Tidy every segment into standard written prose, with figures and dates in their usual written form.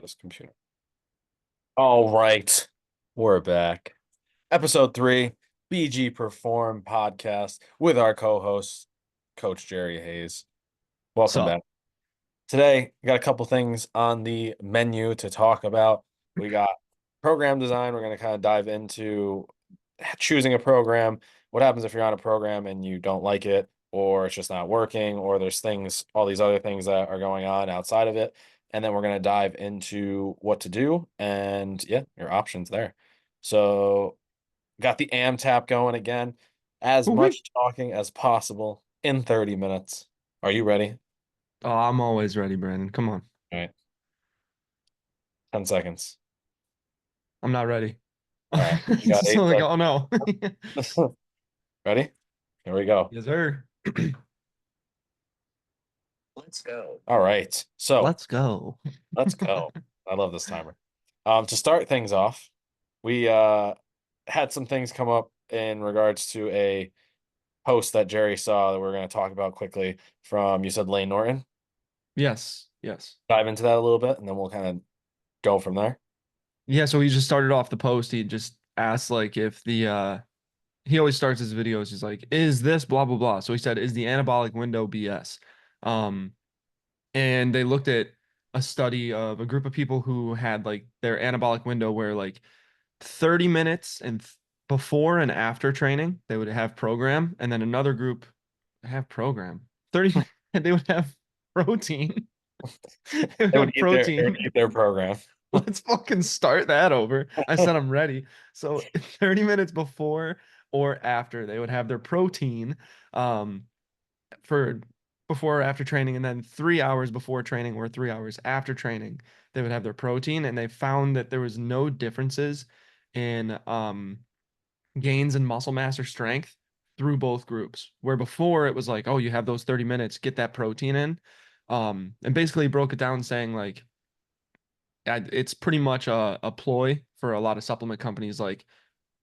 this computer. All right, we're back. Episode 3, BG Perform podcast with our co-host, Coach Jerry Hayes. Welcome So back. Today, we got a couple things on the menu to talk about. We got program design. We're going to kind of dive into choosing a program. What happens if you're on a program and you don't like it, or it's just not working, or there's things, all these other things that are going on outside of it. And then we're going to dive into what to do and yeah, your options there. So, got the AMTAP going again. As Ooh-wee. much talking as possible in 30 minutes. Are you ready? Oh, I'm always ready, Brandon. Come on. All right, 10 seconds. I'm not ready. All right, you got Just eight like, oh seconds. no. Ready? Here we go. Yes, sir. Let's go. All right. So Let's go. let's go. I love this timer. To start things off, we had some things come up in regards to a post that Jerry saw that we're going to talk about quickly from, you said, Lane Norton. Yes, yes. Dive into that a little bit and then we'll kind of go from there. Yeah, so he just started off the post. He just asked like if the he always starts his videos, he's like, is this blah blah blah. So he said, is the anabolic window BS? Um, and they looked at a study of a group of people who had like their anabolic window where like 30 minutes and before and after training, they would have program, and then another group have program. 30 they would have protein. They would have They would protein. eat their program. Let's fucking start that over. I said I'm ready. So 30 minutes before or after, they would have their protein for before or after training, and then 3 hours before training or 3 hours after training, they would have their protein, and they found that there was no differences in gains in muscle mass or strength through both groups. Where before it was like, oh, you have those 30 minutes, get that protein in. And basically broke it down saying like it's pretty much a ploy for a lot of supplement companies like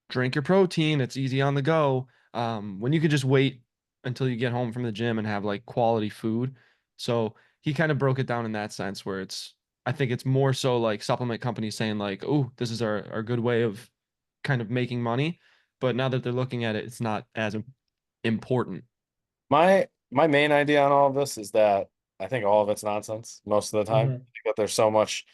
drink your protein, it's easy on the go. When you could just wait until you get home from the gym and have like quality food. So he kind of broke it down in that sense where I think it's more so like supplement companies saying like, oh, this is our good way of kind of making money. But now that they're looking at it, it's not as important. My main idea on all of this is that I think all of it's nonsense most of the time. I Mhm. think that there's so much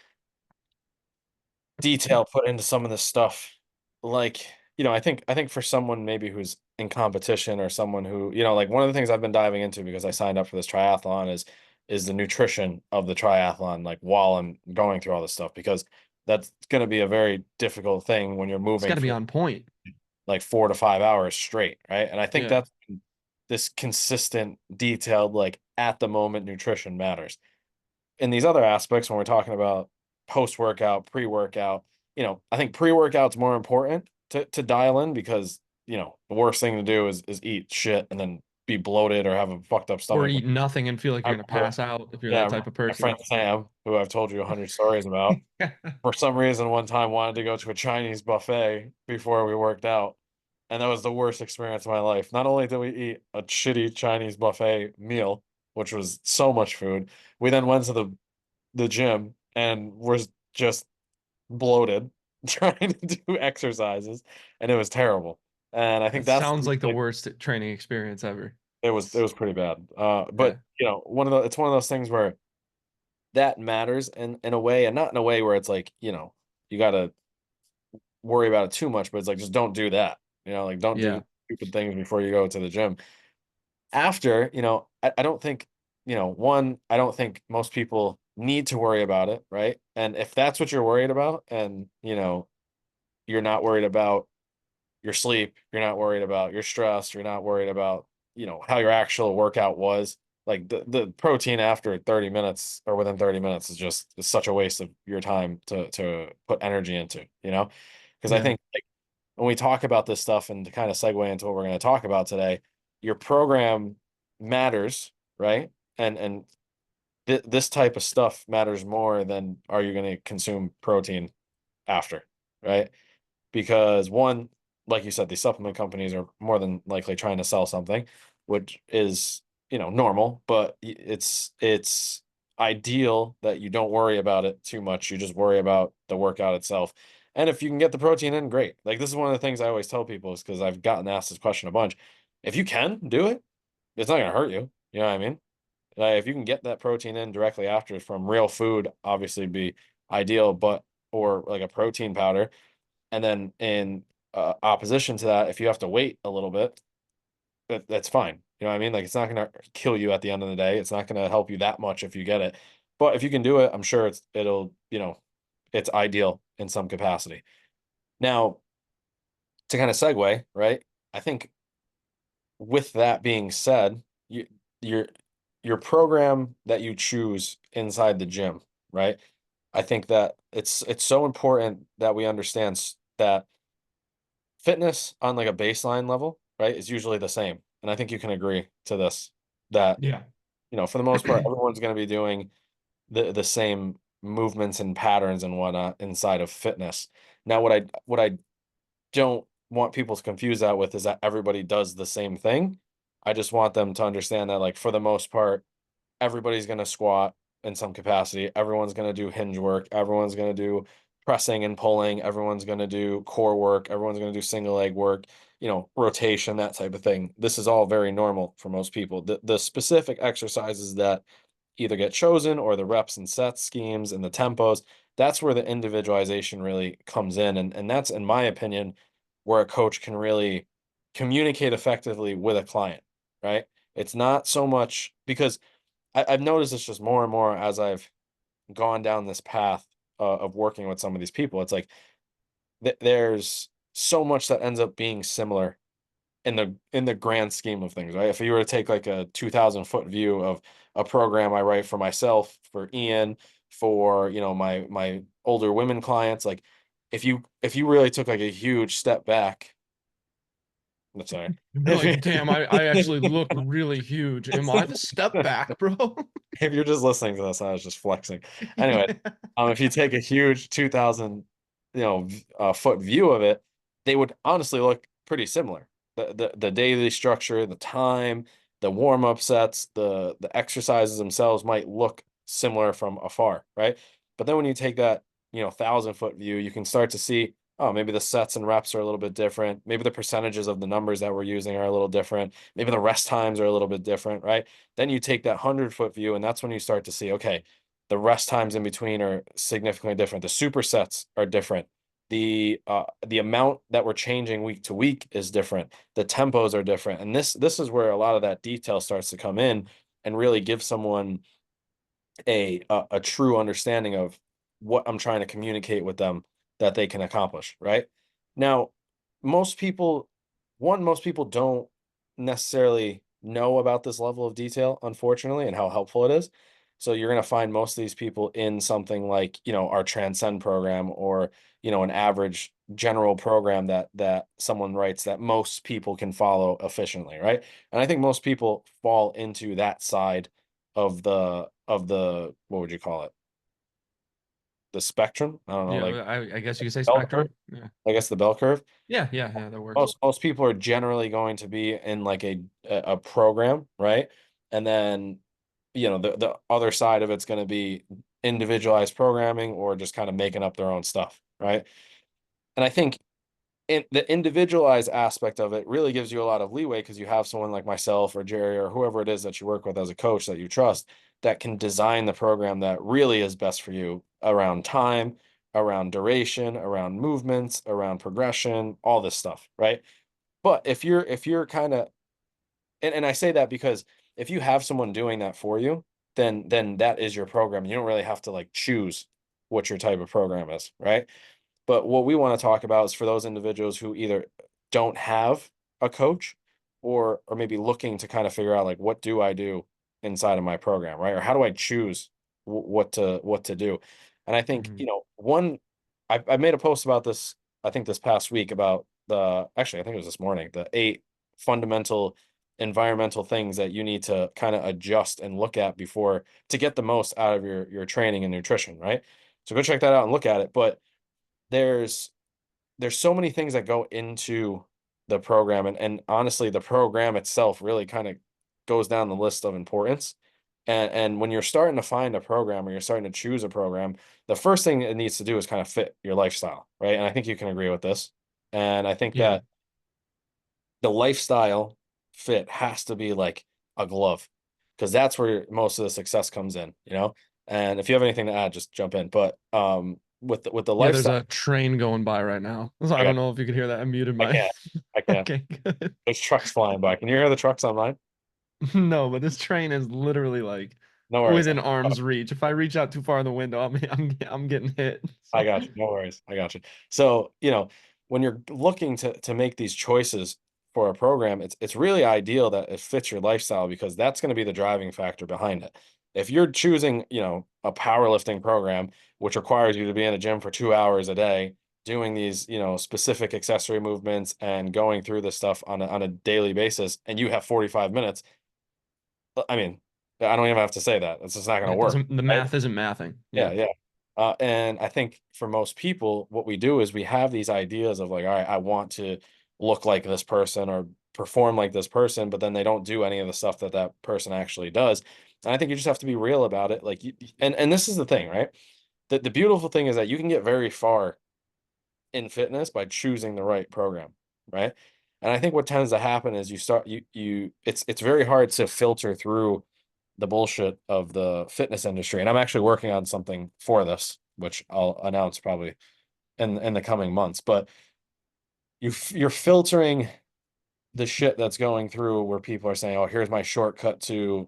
detail put into some of this stuff. Like, I think for someone maybe who's in competition or someone who, like one of the things I've been diving into because I signed up for this triathlon is the nutrition of the triathlon, like while I'm going through all this stuff, because that's going to be a very difficult thing when you're It's got moving to be for on point. like 4 to 5 hours straight, right? And I think Yeah. that's this consistent, detailed, like at the moment nutrition matters. In these other aspects, when we're talking about post workout, pre workout, I think pre workout's more important to dial in because the worst thing to do is eat shit and then be bloated or have a fucked up Or stomach. eat nothing and feel like I you're gonna remember, pass out if you're yeah, I that remember type of my person. friend Sam, who I've told you 100 stories about, for some reason one time wanted to go to a Chinese buffet before we worked out. And that was the worst experience of my life. Not only did we eat a shitty Chinese buffet meal, which was so much food, we then went to the gym and was just bloated trying to do exercises, and it was terrible. And I think That that's sounds like the worst training experience ever. it was pretty bad. But Yeah. it's one of those things where that matters in a way, and not in a way where it's like, you gotta worry about it too much, but it's like just don't do that. Like don't do Yeah. stupid things before you go to the gym. After, I don't think, one, I don't think most people need to worry about it, right? And if that's what you're worried about, and you're not worried about your sleep, you're not worried about your stress, you're not worried about, how your actual workout was. Like the protein after 30 minutes or within 30 minutes is just is such a waste of your time to put energy into, Because I Yeah. think like when we talk about this stuff and to kind of segue into what we're going to talk about today, your program matters, right? And this type of stuff matters more than are you going to consume protein after, right? Because one, like you said, these supplement companies are more than likely trying to sell something, which is, normal, but it's ideal that you don't worry about it too much. You just worry about the workout itself. And if you can get the protein in, great. Like this is one of the things I always tell people is because I've gotten asked this question a bunch. If you can do it, it's not going to hurt you. You know what I mean? If you can get that protein in directly after from real food, obviously be ideal, but or like a protein powder. And then in opposition to that, if you have to wait a little bit, that's fine. You know what I mean? Like it's not going to kill you at the end of the day. It's not going to help you that much if you get it. But if you can do it, I'm sure it's ideal in some capacity. Now, to kind of segue, right? I think with that being said, your your program that you choose inside the gym, right? I think that it's so important that we understand that fitness on like a baseline level, right, is usually the same. And I think you can agree to this that, Yeah. for the most part, everyone's going to be doing the same movements and patterns and whatnot inside of fitness. Now, what I don't want people to confuse that with is that everybody does the same thing. I just want them to understand that, like, for the most part, everybody's going to squat in some capacity. Everyone's going to do hinge work. Everyone's going to do pressing and pulling. Everyone's going to do core work. Everyone's going to do single leg work, rotation, that type of thing. This is all very normal for most people. The specific exercises that either get chosen or the reps and sets schemes and the tempos, that's where the individualization really comes in. And that's, in my opinion, where a coach can really communicate effectively with a client, right? It's not so much because I've noticed this just more and more as I've gone down this path of working with some of these people. It's like there's so much that ends up being similar in the grand scheme of things, right? If you were to take like a 2,000 foot view of a program I write for myself, for Ian, for my older women clients, like if you really took like a huge step back, I'm sorry. You'd be If like, damn, I you, actually look really huge. Am I the step back, bro? if you're just listening to this, I was just flexing. Anyway, Yeah. if you take a huge 2,000, foot view of it, they would honestly look pretty similar. The daily structure, the time, the warm up sets, the exercises themselves might look similar from afar, right? But then when you take that 1,000 foot view, you can start to see, oh, maybe the sets and reps are a little bit different. Maybe the percentages of the numbers that we're using are a little different. Maybe the rest times are a little bit different, right? Then you take that 100 foot view, and that's when you start to see, okay, the rest times in between are significantly different. The supersets are different. The amount that we're changing week to week is different. The tempos are different. And this is where a lot of that detail starts to come in and really give someone a true understanding of what I'm trying to communicate with them that they can accomplish, right? Now, most people, most people don't necessarily know about this level of detail, unfortunately, and how helpful it is. So you're going to find most of these people in something like, our Transcend program or, an average general program that someone writes that most people can follow efficiently, right? And I think most people fall into that side of the what would you call it? The spectrum? I don't know, Yeah, like I guess you could say bell curve. spectrum. Yeah. I guess the bell curve. Yeah, that works. Most people are generally going to be in like a program, right? And then the other side of it's going to be individualized programming or just kind of making up their own stuff, right? And I think the individualized aspect of it really gives you a lot of leeway because you have someone like myself or Jerry or whoever it is that you work with as a coach that you trust that can design the program that really is best for you around time, around duration, around movements, around progression, all this stuff, right? But if you're kind of and I say that because if you have someone doing that for you, then that is your program. You don't really have to like choose what your type of program is, right? But what we want to talk about is for those individuals who either don't have a coach or maybe looking to kind of figure out like what do I do inside of my program, right? Or how do I choose what to do? And I think, Mhm. one I made a post about this, I think this past week about I think it was this morning, the 8 fundamental environmental things that you need to kind of adjust and look at before to get the most out of your training and nutrition, right? So go check that out and look at it. But there's there's so many things that go into the program and honestly the program itself really kind of goes down the list of importance. And when you're starting to find a program or you're starting to choose a program, the first thing it needs to do is kind of fit your lifestyle, right? And I think you can agree with this. And I think Yeah. that the lifestyle fit has to be like a glove, because that's where most of the success comes in, you know? And if you have anything to add, just jump in. But with the Yeah, there's lifestyle, a train going by right now. So I I got don't know if you could hear that. I muted I mine. can't. I can't. Okay, good. There's trucks flying by. Can you hear the trucks on mine? No, but this train is literally like No worries. within arm's reach. If I reach out too far in the window, I'm getting hit. I So got you. No worries. I got you. So, when you're looking to make these choices for a program, it's really ideal that it fits your lifestyle, because that's going to be the driving factor behind it. If you're choosing, a powerlifting program which requires you to be in a gym for 2 hours a day, doing these, specific accessory movements and going through this stuff on a daily basis, and you have 45 minutes, I mean, I don't even have to say that. It's just not going yeah, to it work. doesn't the Right? math isn't mathing. Yeah, Yeah. yeah. And I think for most people, what we do is we have these ideas of like, all right, I want to look like this person or perform like this person, but then they don't do any of the stuff that that person actually does. And I think you just have to be real about it. Like, and this is the thing, right? The beautiful thing is that you can get very far in fitness by choosing the right program, right? And I think what tends to happen is it's very hard to filter through the bullshit of the fitness industry. And I'm actually working on something for this, which I'll announce probably in the coming months. But you're filtering the shit that's going through where people are saying, "Oh, here's my shortcut to,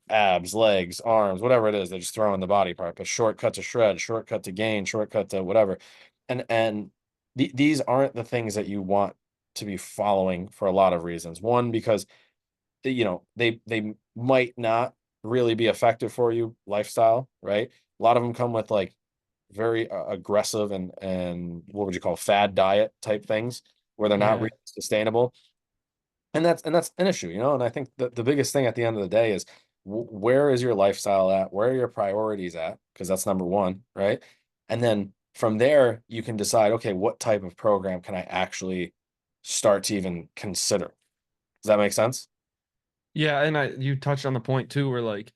abs, legs, arms, whatever it is." They just throw in the body part, but shortcut to shred, shortcut to gain, shortcut to whatever. And these aren't the things that you want to be following for a lot of reasons. One, because they might not really be effective for you lifestyle, right? A lot of them come with like very aggressive and what would you call fad diet type things, where they're not Yeah. really sustainable. And that's an issue, and I think that the biggest thing at the end of the day is, where is your lifestyle at, where are your priorities at, because that's number one, right? And then from there you can decide, okay, what type of program can I actually start to even consider? Does that make sense? Yeah, and you touched on the point too where like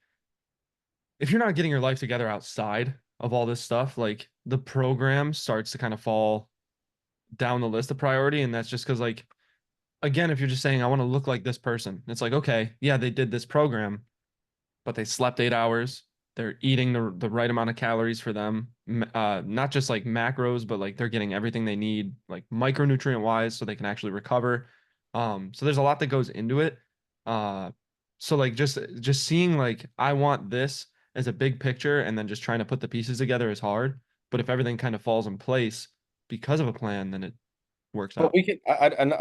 if you're not getting your life together outside of all this stuff, like the program starts to kind of fall down the list of priority. And that's just because, like, again, if you're just saying, I want to look like this person, it's like, okay, yeah, they did this program, but they slept 8 hours. They're eating the right amount of calories for them, not just like macros, but like they're getting everything they need, like micronutrient wise, so they can actually recover. So there's a lot that goes into it. Uh, so like just seeing like I want this as a big picture, and then just trying to put the pieces together is hard. But if everything kind of falls in place because of a plan, then it works But out. we could, and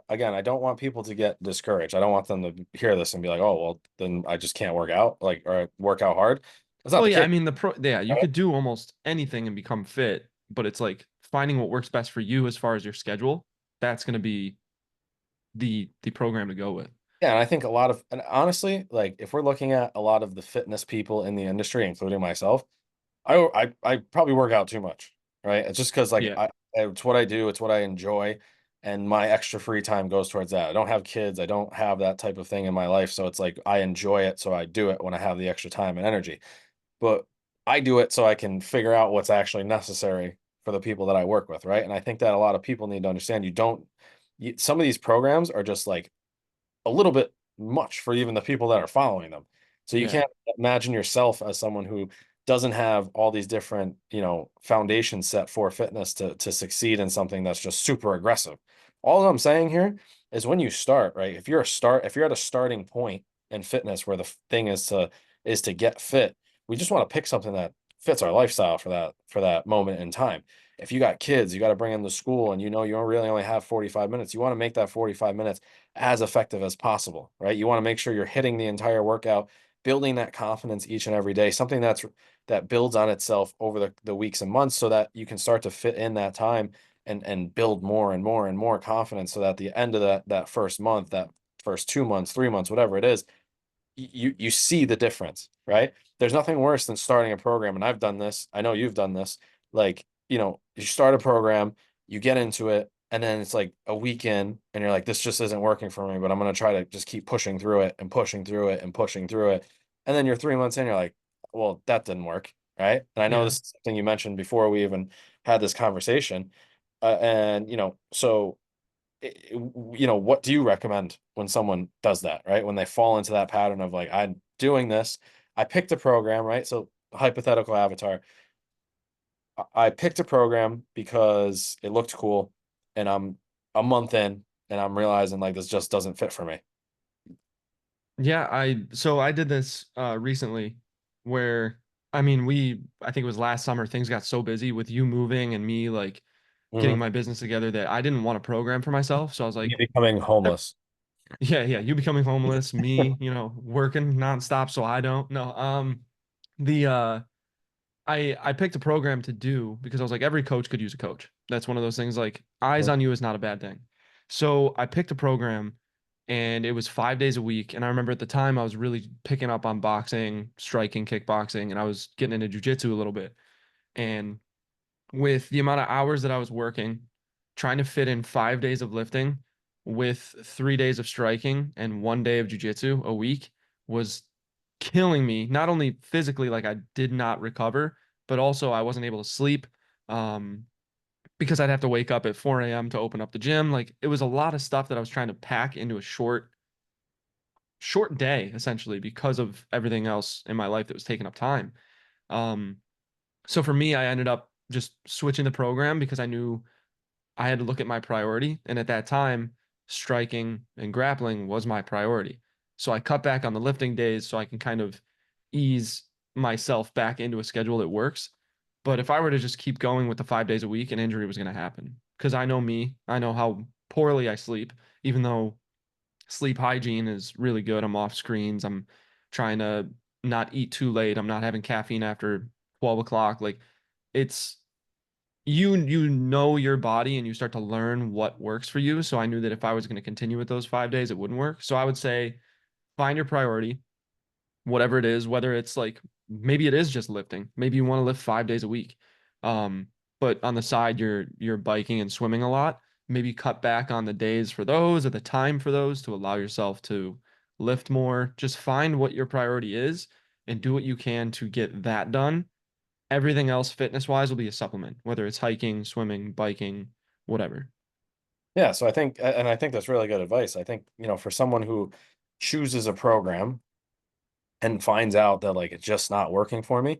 again, I don't want people to get discouraged. I don't want them to hear this and be like, "Oh, well, then I just can't work out, like, or work out hard." That's not Well, the yeah, I case. mean yeah, you could do almost anything and become fit, but it's like finding what works best for you as far as your schedule. That's going to be the program to go with. Yeah, and I think a lot of, and honestly, like if we're looking at a lot of the fitness people in the industry, including myself, I probably work out too much, right? It's just because like Yeah. it's what I do, it's what I enjoy, and my extra free time goes towards that. I don't have kids, I don't have that type of thing in my life, so it's like I enjoy it, so I do it when I have the extra time and energy. But I do it so I can figure out what's actually necessary for the people that I work with, right? And I think that a lot of people need to understand, some of these programs are just like a little bit much for even the people that are following them. So you Yeah. can't imagine yourself as someone who doesn't have all these different, foundations set for fitness to succeed in something that's just super aggressive. All I'm saying here is, when you start, right? If you're at a starting point in fitness where the thing is to get fit, we just want to pick something that fits our lifestyle for that moment in time. If you got kids, you got to bring them to school, and you know you don't really only have 45 minutes. You want to make that 45 minutes as effective as possible, right? You want to make sure you're hitting the entire workout, building that confidence each and every day, something that builds on itself over the weeks and months, so that you can start to fit in that time and build more and more and more confidence, so that at the end of that first month, that first 2 months, 3 months, whatever it is, you see the difference, right? There's nothing worse than starting a program, and I've done this. I know you've done this. Like, you start a program, you get into it, and then it's like a weekend, and you're like, this just isn't working for me, but I'm gonna try to just keep pushing through it and pushing through it and pushing through it. And then you're 3 months in, you're like, well, that didn't work, right? And I know Yeah. this is something you mentioned before we even had this conversation. And so what do you recommend when someone does that, right? When they fall into that pattern of like, I'm doing this, I picked a program, right? So hypothetical avatar, I picked a program because it looked cool, and I'm a month in, and I'm realizing like this just doesn't fit for me. Yeah, I did this recently where I mean I think it was last summer things got so busy with you moving and me like getting Hmm. my business together that I didn't want a program for myself. So I was You like, becoming homeless. yeah, yeah, you becoming homeless, me, working nonstop so I don't. No, the I picked a program to do because I was like every coach could use a coach. That's one of those things like eyes on you is not a bad thing. So I picked a program and it was 5 days a week. And I remember at the time I was really picking up on boxing, striking, kickboxing, and I was getting into jujitsu a little bit. And with the amount of hours that I was working, trying to fit in 5 days of lifting with 3 days of striking and 1 day of jujitsu a week was killing me. Not only physically, like I did not recover, but also I wasn't able to sleep um, because I'd have to wake up at 4 a.m. to open up the gym. Like it was a lot of stuff that I was trying to pack into a short day, essentially, because of everything else in my life that was taking up time. Um, so for me, I ended up just switching the program because I knew I had to look at my priority. And at that time, striking and grappling was my priority. So I cut back on the lifting days so I can kind of ease myself back into a schedule that works. But if I were to just keep going with the 5 days a week, an injury was going to happen. Because I know me, I know how poorly I sleep, even though sleep hygiene is really good. I'm off screens. I'm trying to not eat too late. I'm not having caffeine after 12 o'clock. Like it's you know your body and you start to learn what works for you. So I knew that if I was going to continue with those 5 days, it wouldn't work. So I would say find your priority, whatever it is, whether it's like maybe it is just lifting. Maybe you want to lift 5 days a week. Um, but on the side you're biking and swimming a lot. Maybe cut back on the days for those or the time for those to allow yourself to lift more. Just find what your priority is and do what you can to get that done. Everything else fitness wise will be a supplement, whether it's hiking, swimming, biking, whatever. Yeah, so I think that's really good advice. I think, for someone who chooses a program and finds out that like it's just not working for me,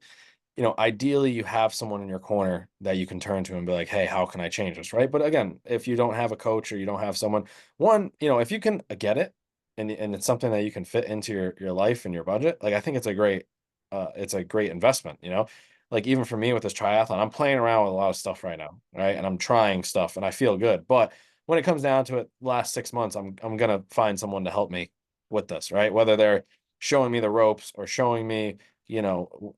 ideally you have someone in your corner that you can turn to and be like, hey, how can I change this? Right. But again, if you don't have a coach or you don't have someone, one, if you can get it and it's something that you can fit into your life and your budget, like I think it's a great investment, Like even for me with this triathlon, I'm playing around with a lot of stuff right now, right? And I'm trying stuff and I feel good. But when it comes down to it, last 6 months, I'm gonna find someone to help me with this, right? Whether they're showing me the ropes or showing me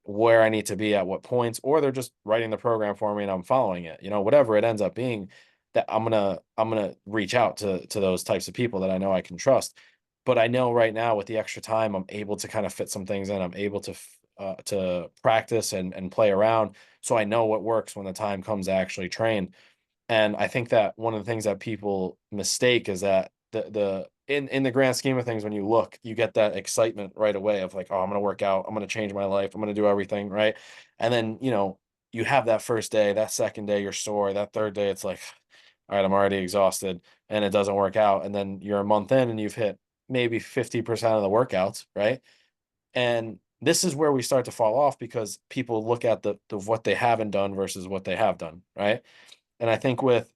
where I need to be at what points, or they're just writing the program for me and I'm following it, whatever it ends up being, that I'm gonna reach out to those types of people that I know I can trust. But I know right now with the extra time, I'm able to kind of fit some things in. I'm able to practice and play around, so I know what works when the time comes to actually train. And I think that one of the things that people mistake is that in the grand scheme of things, when you look, you get that excitement right away of like, oh, I'm gonna work out, I'm gonna change my life, I'm gonna do everything, right? And then, you have that first day, that second day, you're sore, that third day, it's like, all right, I'm already exhausted, and it doesn't work out. And then you're a month in and you've hit maybe 50% of the workouts, right? And this is where we start to fall off because people look at the what they haven't done versus what they have done, right? And I think with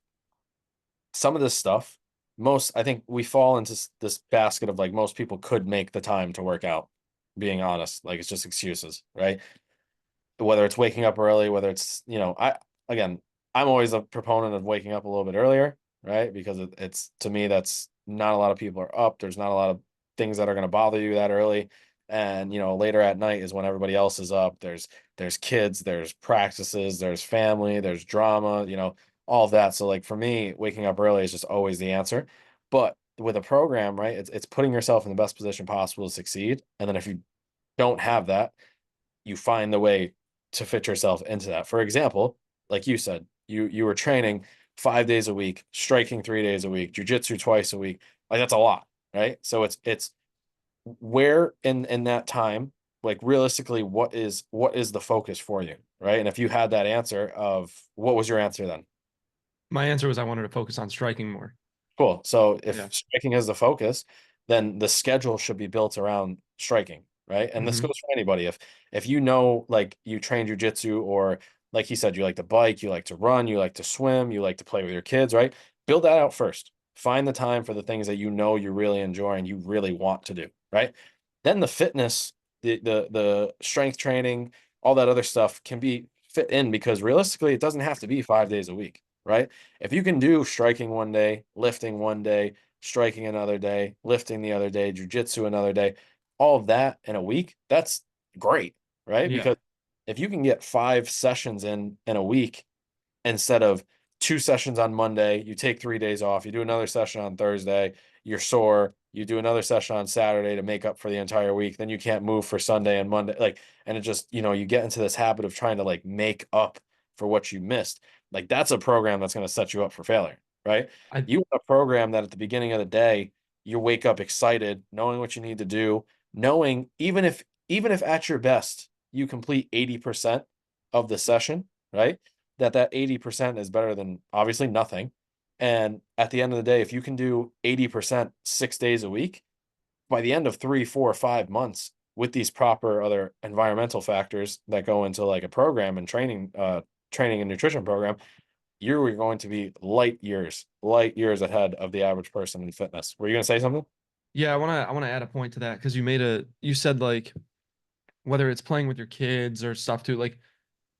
some of this stuff, I think we fall into this basket of like most people could make the time to work out, being honest. Like it's just excuses, right? Whether it's waking up early, whether it's, again, I'm always a proponent of waking up a little bit earlier, right? Because it's to me, that's not a lot of people are up. There's not a lot of things that are going to bother you that early. And, later at night is when everybody else is up. There's kids, there's practices, there's family, there's drama, all of that. So like for me, waking up early is just always the answer. But with a program, right, it's putting yourself in the best position possible to succeed. And then if you don't have that, you find the way to fit yourself into that. For example, like you said, you were training 5 days a week, striking 3 days a week, jujitsu twice a week. Like that's a lot, right? So it's where in that time. like realistically, what is the focus for you, right? And if you had that answer of what was your answer then? My answer was I wanted to focus on striking more. Cool. So if Yeah. striking is the focus, then the schedule should be built around striking, right? And this Hmm. goes for anybody. If you know, like you train jujitsu, or like he said, you like to bike, you like to run, you like to swim, you like to play with your kids, right? Build that out first. Find the time for the things that you know you really enjoy and you really want to do, right? Then the fitness, the strength training, all that other stuff can be fit in, because realistically, it doesn't have to be 5 days a week, right? If you can do striking one day, lifting one day, striking another day, lifting the other day, jujitsu another day, all of that in a week, that's great, right? Yeah. Because if you can get 5 sessions in a week, instead of 2 sessions on Monday, you take 3 days off, you do another session on Thursday, you're sore, you do another session on Saturday to make up for the entire week, then you can't move for Sunday and Monday. Like, and it just, you get into this habit of trying to like make up for what you missed. Like, that's a program that's going to set you up for failure, right? I You want a program that at the beginning of the day, you wake up excited, knowing what you need to do, knowing even if at your best you complete 80% of the session, right? That 80% is better than obviously nothing. And at the end of the day, if you can do 80% 6 days a week, by the end of 3, 4, 5 months, with these proper other environmental factors that go into like a program and training and nutrition program, you're going to be light years ahead of the average person in fitness. Were you going to say something? yeah, I wanna add a point to that because you said like whether it's playing with your kids or stuff too, like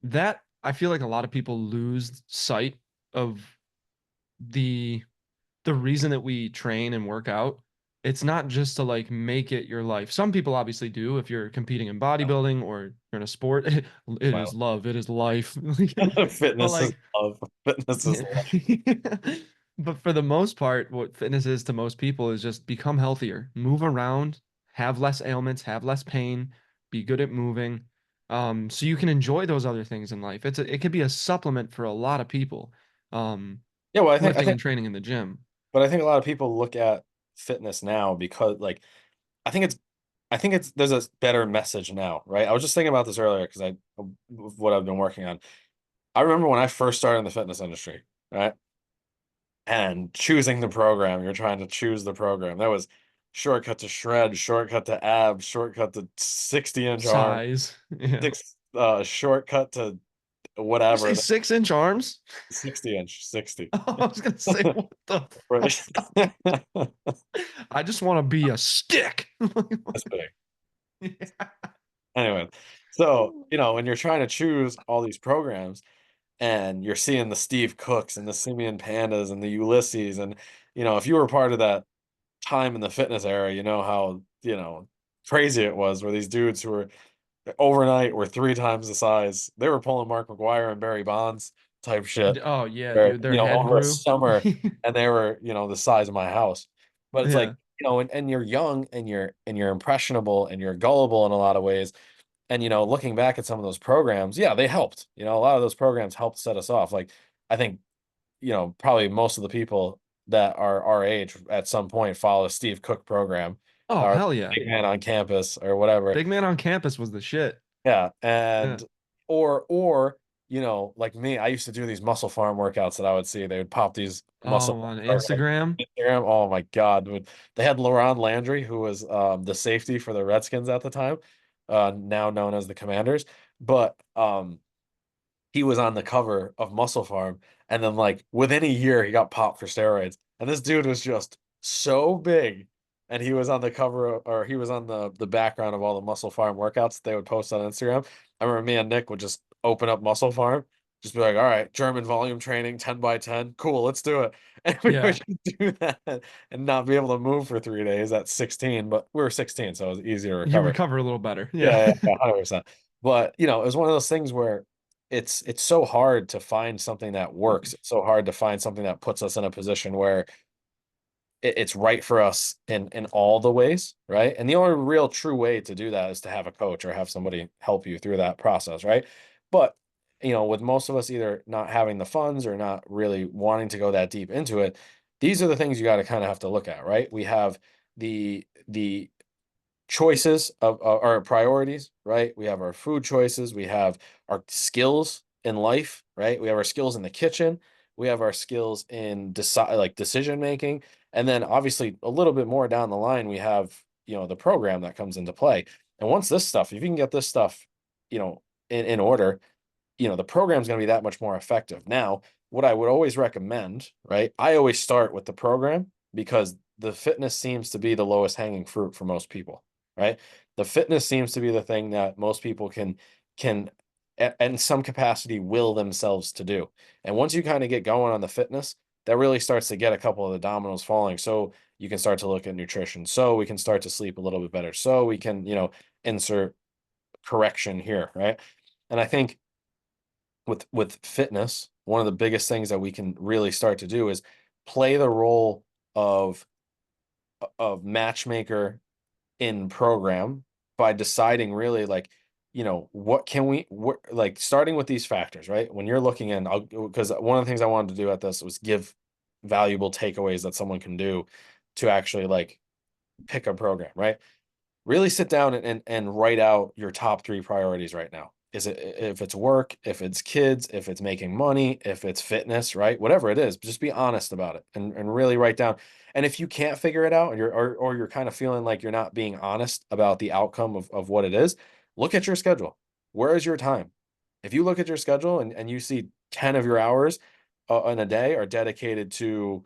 that I feel like a lot of people lose sight of the the reason that we train and work out. It's not just to like make it your life. Some people obviously do if you're competing in No. bodybuilding or you're in a sport. It is Well, love, it is life. But fitness is like love. Fitness is life. but for the most part, what fitness is to most people is just become healthier, move around, have less ailments, have less pain, be good at moving. So you can enjoy those other things in life. It could be a supplement for a lot of people. Um, Yeah, well, I lifting think and training in the gym. but I think a lot of people look at fitness now because like I think it's there's a better message now, right? I was just thinking about this earlier because I of what I've been working on. I remember when I first started in the fitness industry, right? And choosing the program, you're trying to choose the program. That was shortcut to shred, shortcut to abs, shortcut to 60-inch arm, Size. Yeah. shortcut to You say whatever, 6 inch arms? 60-inch, 60. I was gonna say, what the Right. fuck? I just want to be a stick. That's big. Yeah. Anyway, so when you're trying to choose all these programs, and you're seeing the Steve Cooks and the Simeon Pandas and the Ulysses, and if you were part of that time in the fitness era, you know how crazy it was, where these dudes who were overnight were 3 times the size. They were pulling Mark McGuire and Barry Bonds type shit, Oh yeah, where dude, their head over a grew. summer, and they were the size of my house. But it's like Yeah. and you're young, and you're impressionable, and you're gullible in a lot of ways. And looking back at some of those programs, yeah, they helped. A lot of those programs helped set us off. Like, I think probably most of the people that are our age at some point follow a Steve Cook program, Oh or hell yeah. Big Man on Campus, or whatever. Big man on campus was the shit. Yeah, Yeah. and or like me, I used to do these Muscle Farm workouts that I would see. They would pop these muscle Oh, on programs Instagram. on Instagram. Oh my God, dude. They had LaRon Landry, who was the safety for the Redskins at the time, now known as the Commanders. But he was on the cover of Muscle Farm, and then like within a year he got popped for steroids. And this dude was just so big, and he was on the cover or he was on the background of all the Muscle Farm workouts they would post on Instagram. I remember me and Nick would just open up Muscle Farm, just be like, all right, German volume training, 10 by 10, cool, let's do it. And we would Yeah. just do that and not be able to move for 3 days at 16, but we were 16, so it was easier to You recover. recover a little better. Yeah, Yeah. yeah, yeah, 100%. But, it was one of those things where it's so hard to find something that works. It's so hard to find something that puts us in a position where it's right for us in all the ways, right? And the only real true way to do that is to have a coach or have somebody help you through that process, right? But, with most of us either not having the funds or not really wanting to go that deep into it, these are the things you got to kind of have to look at, right? We have the choices of our priorities, right? We have our food choices, we have our skills in life, right? We have our skills in the kitchen, we have our skills in decision making, and then obviously a little bit more down the line, we have, the program that comes into play. And once this stuff, if you can get this stuff, in order, the program's going to be that much more effective. Now, what I would always recommend, right? I always start with the program because the fitness seems to be the lowest hanging fruit for most people, right? The fitness seems to be the thing that most people can in some capacity will themselves to do. And once you kind of get going on the fitness, that really starts to get a couple of the dominoes falling. So you can start to look at nutrition. So we can start to sleep a little bit better. So we can, insert correction here, right? And I think with fitness, one of the biggest things that we can really start to do is play the role of matchmaker in program by deciding really like, what can like starting with these factors, right? When you're looking in, because one of the things I wanted to do at this was give valuable takeaways that someone can do to actually like pick a program, right? Really sit down and write out your top three priorities right now. Is it, if it's work, if it's kids, if it's making money, if it's fitness, right? Whatever it is, just be honest about it and really write down. And if you can't figure it out, or you're kind of feeling like you're not being honest about the outcome of what it is, look at your schedule. Where is your time? If you look at your schedule and you see 10 of your hours in a day are dedicated to,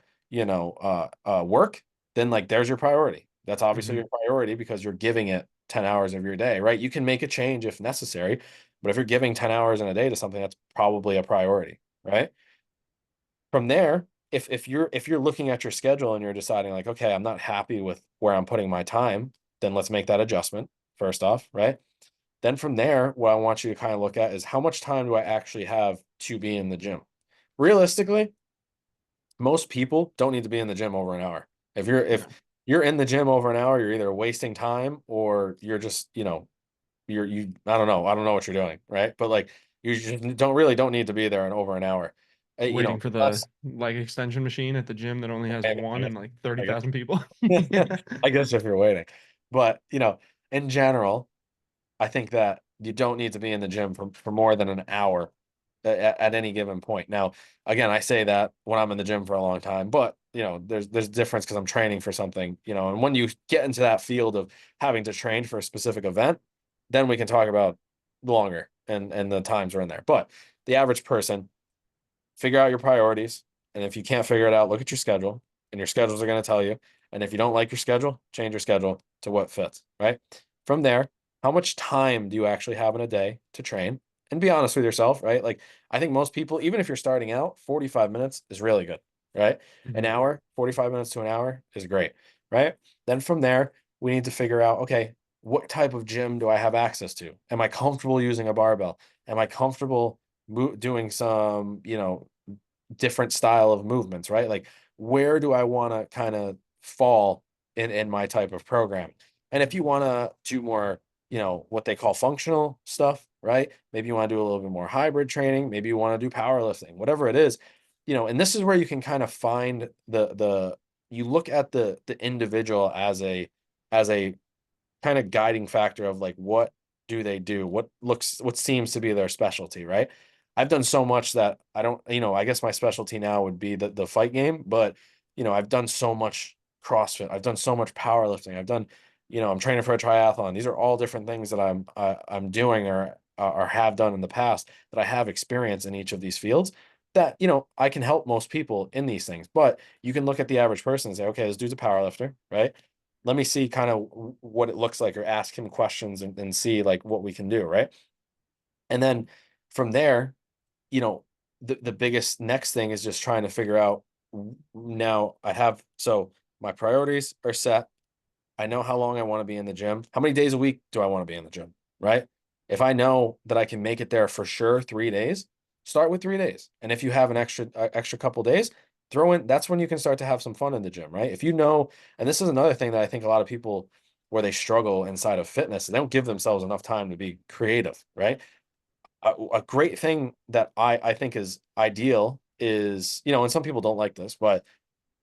work, then like there's your priority. That's obviously Mhm. your priority because you're giving it 10 hours of your day, right? You can make a change if necessary, but if you're giving 10 hours in a day to something, that's probably a priority, right? From there, if you're looking at your schedule and you're deciding like, okay, I'm not happy with where I'm putting my time, then let's make that adjustment first off, right? Then from there, what I want you to kind of look at is how much time do I actually have to be in the gym? Realistically, most people don't need to be in the gym over an hour. If Yeah. you're in the gym over an hour, you're either wasting time or you're just, I don't know what you're doing, right? But like you just don't need to be there in over an hour. Waiting for the Unless like extension machine at the gym that only has one and like I guess 30,000 people. I guess if you're waiting. But, in general, I think that you don't need to be in the gym for more than an hour at any given point. Now, again, I say that when I'm in the gym for a long time, but there's difference because I'm training for something, and when you get into that field of having to train for a specific event, then we can talk about longer and the times are in there. But the average person, figure out your priorities. And if you can't figure it out, look at your schedule, and your schedules are going to tell you. And if you don't like your schedule, change your schedule to what fits, right? From there, how much time do you actually have in a day to train? And be honest with yourself, right? Like, I think most people, even if you're starting out, 45 minutes is really good, right? An Mhm. hour, 45 minutes to an hour is great, right? Then from there, we need to figure out, okay, what type of gym do I have access to? Am I comfortable using a barbell? Am I comfortable doing some, different style of movements, right? Like, where do I want to kind of fall in my type of program? And if you want to do more, what they call functional stuff, right? Maybe you want to do a little bit more hybrid training, maybe you want to do powerlifting, whatever it is, and this is where you can kind of find the you look at the individual as a kind of guiding factor of like, what do they do, what seems to be their specialty, right? I've done so much that I don't, I guess my specialty now would be the fight game, but I've done so much CrossFit, I've done so much powerlifting, I've done, I'm training for a triathlon. These are all different things that I'm doing or have done in the past, that I have experience in each of these fields, that I can help most people in these things. But you can look at the average person and say, okay, this dude's a powerlifter, right? Let me see kind of what it looks like, or ask him questions and see like what we can do, right? And then from there, you know, the biggest next thing is just trying to figure out, now I have, so my priorities are set. I know how long I want to be in the gym. How many days a week do I want to be in the gym? Right? If I know that I can make it there for sure 3 days, start with 3 days. And if you have an extra couple days, throw in, that's when you can start to have some fun in the gym, right? If you know, and this is another thing that I think a lot of people, where they struggle inside of fitness, they don't give themselves enough time to be creative, right? A great thing that I think is ideal is, and some people don't like this, but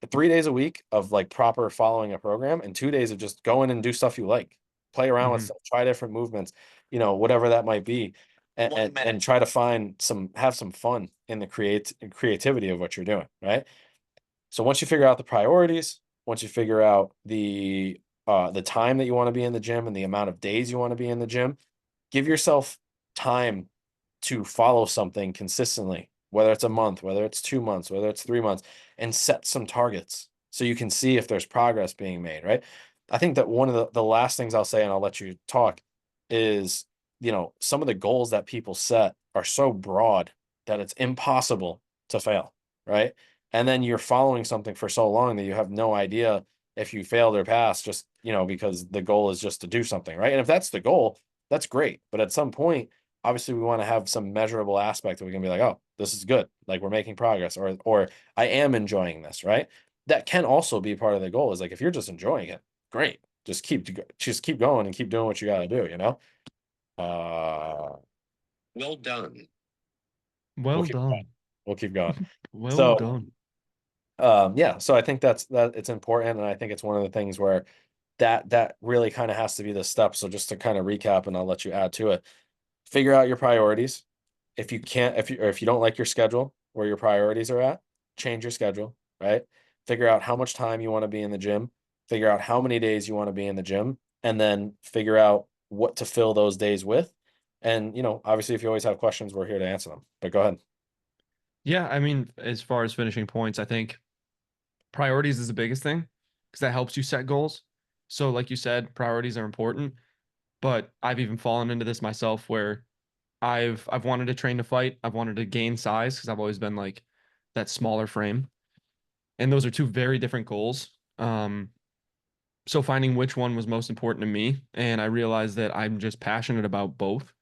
3 days a week of like proper following a program, and 2 days of just go in and do stuff you like. play around with Hmm. stuff, try different movements, whatever that might be, and try to have some fun in the creativity of what you're doing, right? So once you figure out the priorities, once you figure out the time that you want to be in the gym and the amount of days you want to be in the gym, give yourself time to follow something consistently, whether it's a month, whether it's 2 months, whether it's 3 months, and set some targets so you can see if there's progress being made, right? I think that one of the last things I'll say, and I'll let you talk, is, some of the goals that people set are so broad that it's impossible to fail, right? And then you're following something for so long that you have no idea if you failed or passed, just, because the goal is just to do something, right? And if that's the goal, that's great. But at some point, obviously we want to have some measurable aspect that we can be like, oh, this is good. Like we're making progress, or I am enjoying this, right? That can also be part of the goal, is like, if you're just enjoying it, great. Just keep going and keep doing what you got to do. Well done. We'll Well keep going. done. We'll keep going. Well So, done. yeah, so I think that it's important, and I think it's one of the things where that really kind of has to be the step. So just to kind of recap, and I'll let you add to it. Figure out your priorities. If you can't, if you don't like your schedule where your priorities are at, change your schedule, right? Figure out how much time you want to be in the gym, figure out how many days you want to be in the gym, and then figure out what to fill those days with. And, obviously, if you always have questions, we're here to answer them. But go ahead. Yeah, I mean, as far as finishing points, I think priorities is the biggest thing because that helps you set goals. So, like you said, priorities are important, but I've even fallen into this myself where I've wanted to train to fight. I've wanted to gain size because I've always been like that smaller frame. And those are two very different goals. So finding which one was most important to me, and I realized that I'm just passionate about both.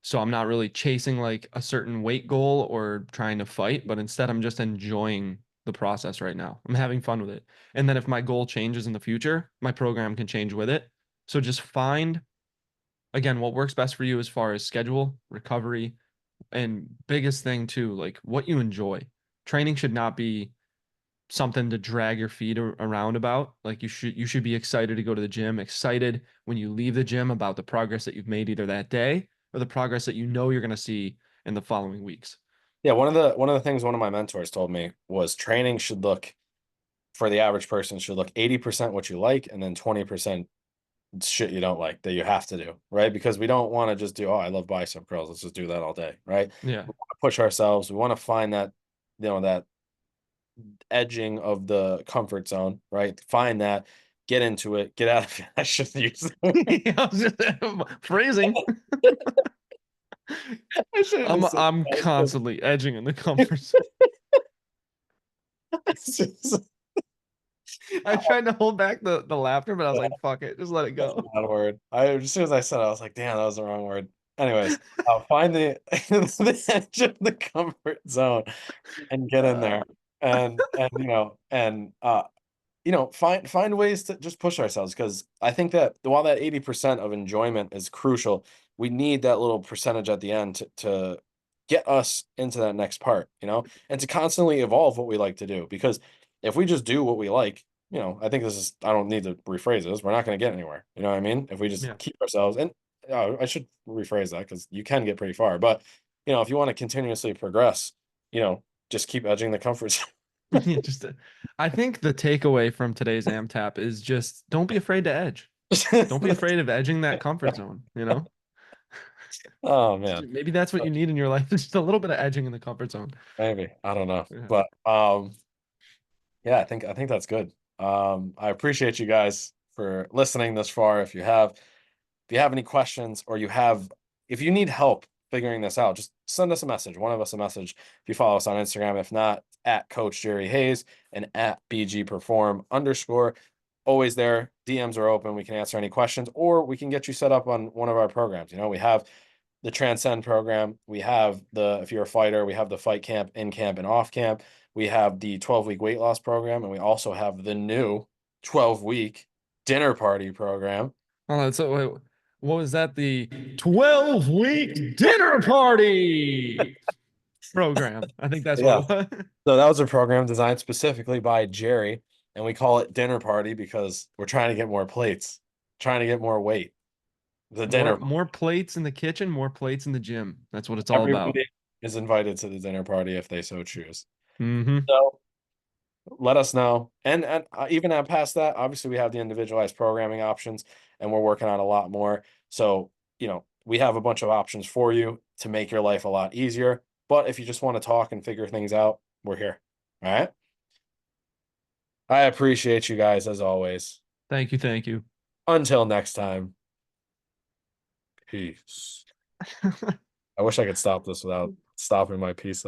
So I'm not really chasing like a certain weight goal or trying to fight, but instead I'm just enjoying the process right now. I'm having fun with it. And then if my goal changes in the future, my program can change with it. So just find again what works best for you as far as schedule, recovery, and biggest thing too, like what you enjoy. Training should not be something to drag your feet around about. Like you should be excited to go to the gym, excited when you leave the gym about the progress that you've made either that day or the progress that you know you're going to see in the following weeks. Yeah, one of the things one of my mentors told me was training should look, for the average person, should look 80% what you like, and then 20% shit you don't like that you have to do, right? Because we don't want to just do, oh, I love bicep curls, let's just do that all day, right? Yeah. We want to push ourselves. We want to find that edging of the comfort zone, right? Find that, get into it, get out of it. I should use I was just phrasing. I should have I'm just said I'm that. It's constantly edging in the comfort zone. just- I tried to hold back the laughter, but I was like, fuck it, just let it that's go. not a word. As soon as I said it, I was like, damn, that was the wrong word. Anyways, find the edge of the comfort zone and get in Uh, there, and find ways to just push ourselves, because I think that while that 80% of enjoyment is crucial, we need that little percentage at the end to get us into that next part, and to constantly evolve what we like to do. Because if we just do what we like, I think I don't need to rephrase this. We're not going to get anywhere. You know what I mean? If we just yeah. keep ourselves, and I should rephrase that, because you can get pretty far. But, if you want to continuously progress, just keep edging the comfort zone. Yeah, just I think the takeaway from today's AmTap is just don't be afraid to edge. Don't be afraid of edging that comfort zone, you know? Oh man. Maybe that's what you need in your life, just a little bit of edging in the comfort zone. Maybe. I don't know. Yeah. But yeah, I think that's good. I appreciate you guys for listening this far. If you have any questions, or if you need help figuring this out, just send us a message, one of us a message. If you follow us on Instagram, if not, at Coach Jerry Hayes and at BG Perform _. Always there. DMs are open. We can answer any questions, or we can get you set up on one of our programs. We have the Transcend program. We have if you're a fighter, we have the Fight Camp, in camp, and off camp. We have the 12-week weight loss program, and we also have the new 12-week dinner party program. Oh, so wait, what was that? The 12-week dinner party program. I think that's what Yeah. it was. So that was a program designed specifically by Jerry, and we call it dinner party because we're trying to get more plates, trying to get more weight. The More dinner. more plates in the kitchen, more plates in the gym. That's what it's all about. Everybody is invited to the dinner party if they so choose. Hmm. So let us know. And even at past that, obviously we have the individualized programming options, and we're working on a lot more. So, we have a bunch of options for you to make your life a lot easier. But if you just want to talk and figure things out, we're here. All right. I appreciate you guys as always. Thank you, thank you. Until next time, peace. I wish I could stop this without stopping my piece.